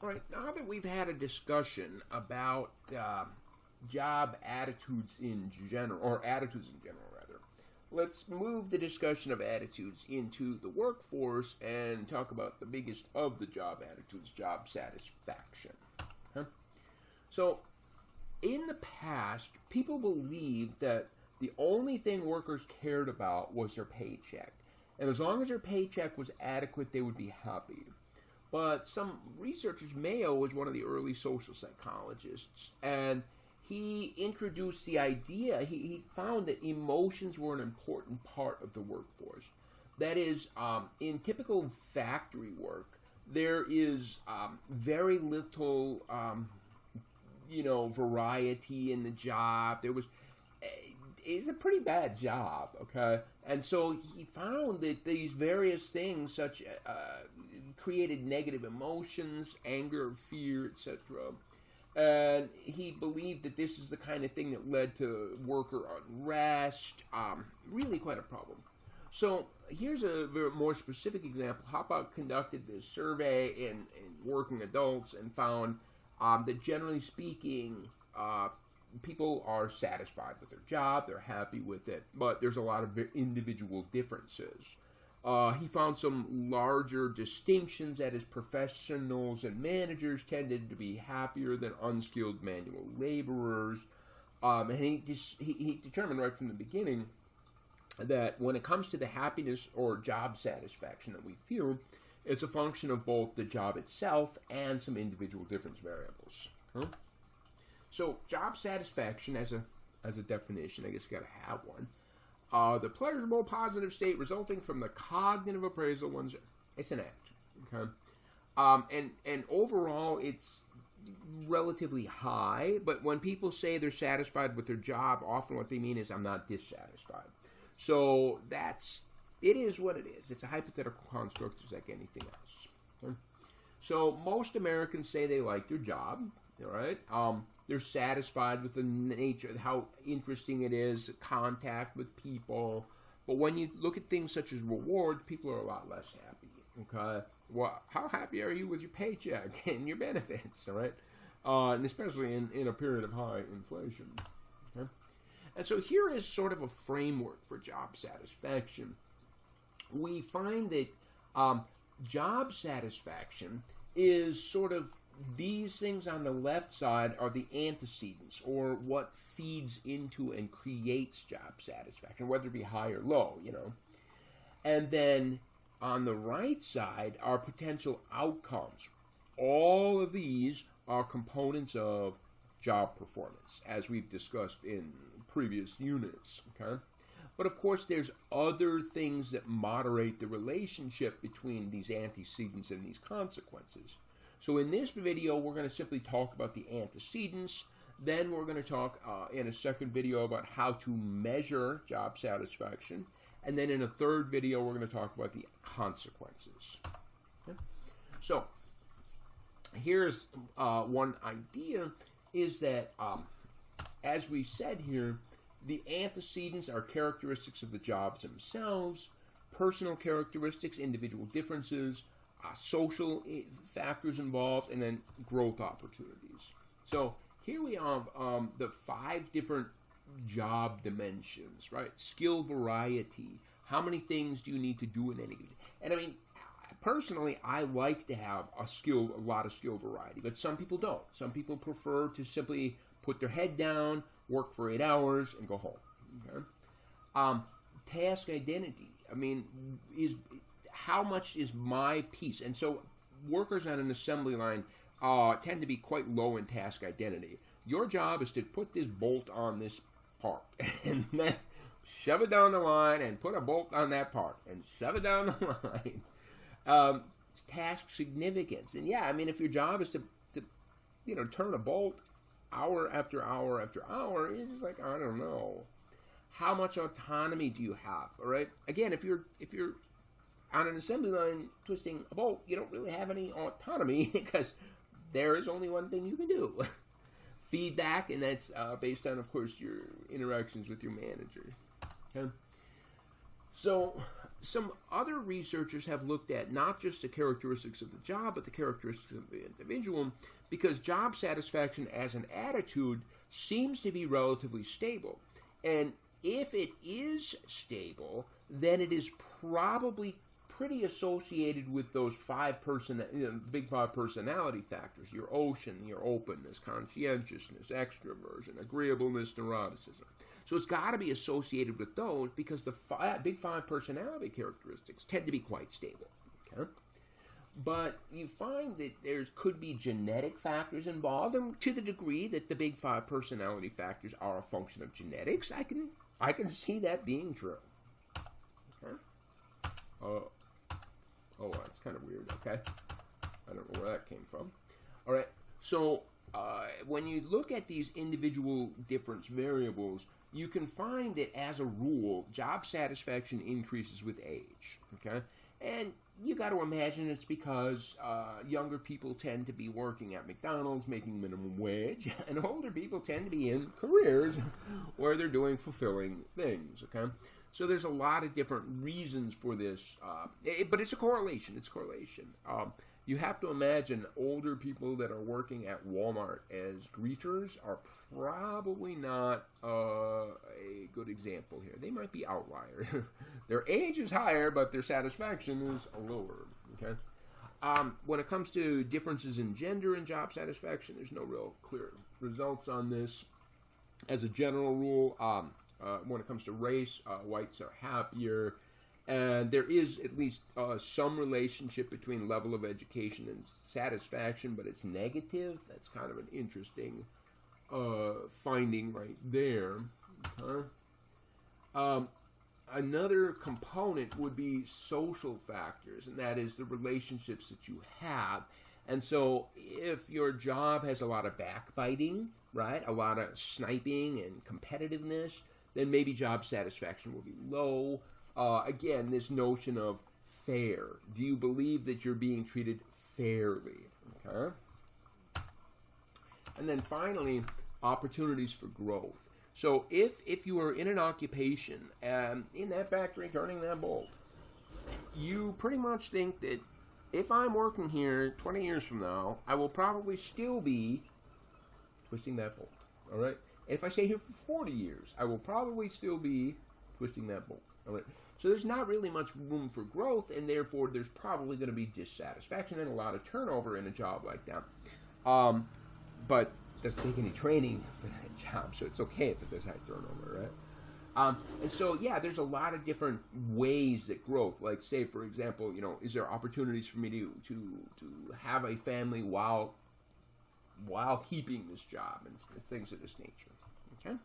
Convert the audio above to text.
All right, now that we've had a discussion about job attitudes in general, or attitudes in general, rather, let's move the discussion of attitudes into the workforce and talk about the biggest of the job attitudes, job satisfaction. Okay? So, in the past, people believed that the only thing workers cared about was their paycheck. And as long as their paycheck was adequate, they would be happy. But some researchers, Mayo was one of the early social psychologists, and he introduced the idea, he found that emotions were an important part of the workforce. That is, in typical factory work, there is very little, variety in the job. It's a pretty bad job, okay? And so he found that these various things, such created negative emotions, anger, fear, etc. And he believed that this is the kind of thing that led to worker unrest, really quite a problem. So here's a very more specific example. Hoppe conducted this survey in working adults and found that generally speaking, people are satisfied with their job, they're happy with it, but there's a lot of individual differences. He found some larger distinctions, that is, professionals and managers tended to be happier than unskilled manual laborers. And he determined right from the beginning that when it comes to the happiness or job satisfaction that we feel, it's a function of both the job itself and some individual difference variables. So job satisfaction as a definition, I guess you got to have one. The pleasurable positive state resulting from the cognitive appraisal it's an act, okay? And overall it's relatively high, but when people say they're satisfied with their job, often what they mean is I'm not dissatisfied. So it is what it is. It's a hypothetical construct just like anything else. Okay? So most Americans say they like their job, all right? They're satisfied with the nature, how interesting it is, contact with people. But when you look at things such as rewards, people are a lot less happy. Okay, well, how happy are you with your paycheck and your benefits? All right, and especially in a period of high inflation. Okay, and so here is sort of a framework for job satisfaction. We find that job satisfaction is sort of these things on the left side are the antecedents, or what feeds into and creates job satisfaction, whether it be high or low, And then on the right side are potential outcomes. All of these are components of job performance, as we've discussed in previous units, okay? But of course, there's other things that moderate the relationship between these antecedents and these consequences. So in this video, we're going to simply talk about the antecedents. Then we're going to talk in a second video about how to measure job satisfaction. And then in a third video, we're going to talk about the consequences. Okay? So here's one idea, is that, as we said here, the antecedents are characteristics of the jobs themselves, personal characteristics, individual differences, social factors involved, and then growth opportunities. So here we have the 5 different job dimensions, right? Skill variety. How many things do you need to do in any given? And I mean, personally, I like to have a lot of skill variety, but some people don't. Some people prefer to simply put their head down, work for 8 hours, and go home. Okay? Task identity. I mean, how much is my piece? And so workers on an assembly line tend to be quite low in task identity. Your job is to put this bolt on this part and then shove it down the line and put a bolt on that part and shove it down the line. Task significance. And yeah, I mean, if your job is to turn a bolt hour after hour after hour, you're just like, I don't know. How much autonomy do you have? All right. Again, if you're on an assembly line twisting a bolt, you don't really have any autonomy because there is only one thing you can do. Feedback, and that's based on, of course, your interactions with your manager. Okay? So some other researchers have looked at not just the characteristics of the job, but the characteristics of the individual, because job satisfaction as an attitude seems to be relatively stable. And if it is stable, then it is probably pretty associated with those big five personality factors: your ocean, your openness, conscientiousness, extroversion, agreeableness, neuroticism. So it's got to be associated with those, because the big five personality characteristics tend to be quite stable. Okay? But you find that there could be genetic factors involved, and to the degree that the big five personality factors are a function of genetics, I can see that being true. Okay? That's kind of weird. Okay, I don't know where that came from. All right, so when you look at these individual difference variables, you can find that as a rule, job satisfaction increases with age. Okay, and you got to imagine it's because younger people tend to be working at McDonald's making minimum wage, and older people tend to be in careers where they're doing fulfilling things. Okay. So there's a lot of different reasons for this, but it's a correlation. It's correlation. You have to imagine older people that are working at Walmart as greeters are probably not a good example here. They might be outliers. Their age is higher, but their satisfaction is lower. Okay. When it comes to differences in gender and job satisfaction, there's no real clear results on this. As a general rule, when it comes to race, whites are happier, and there is at least some relationship between level of education and satisfaction, but it's negative. That's kind of an interesting finding right there. Okay. Another component would be social factors, and that is the relationships that you have. And so if your job has a lot of backbiting, right, a lot of sniping and competitiveness, then maybe job satisfaction will be low. Again, this notion of fair. Do you believe that you're being treated fairly? Okay. And then finally, opportunities for growth. So if you are in an occupation, in that factory turning that bolt, you pretty much think that if I'm working here 20 years from now, I will probably still be twisting that bolt. All right? If I stay here for 40 years, I will probably still be twisting that bolt. All right? So there's not really much room for growth, and therefore there's probably going to be dissatisfaction and a lot of turnover in a job like that. But it doesn't take any training for that job, so it's okay if there's high turnover, right? And so, yeah, there's a lot of different ways that growth, like say, for example, is there opportunities for me to have a family while keeping this job and things of this nature, okay?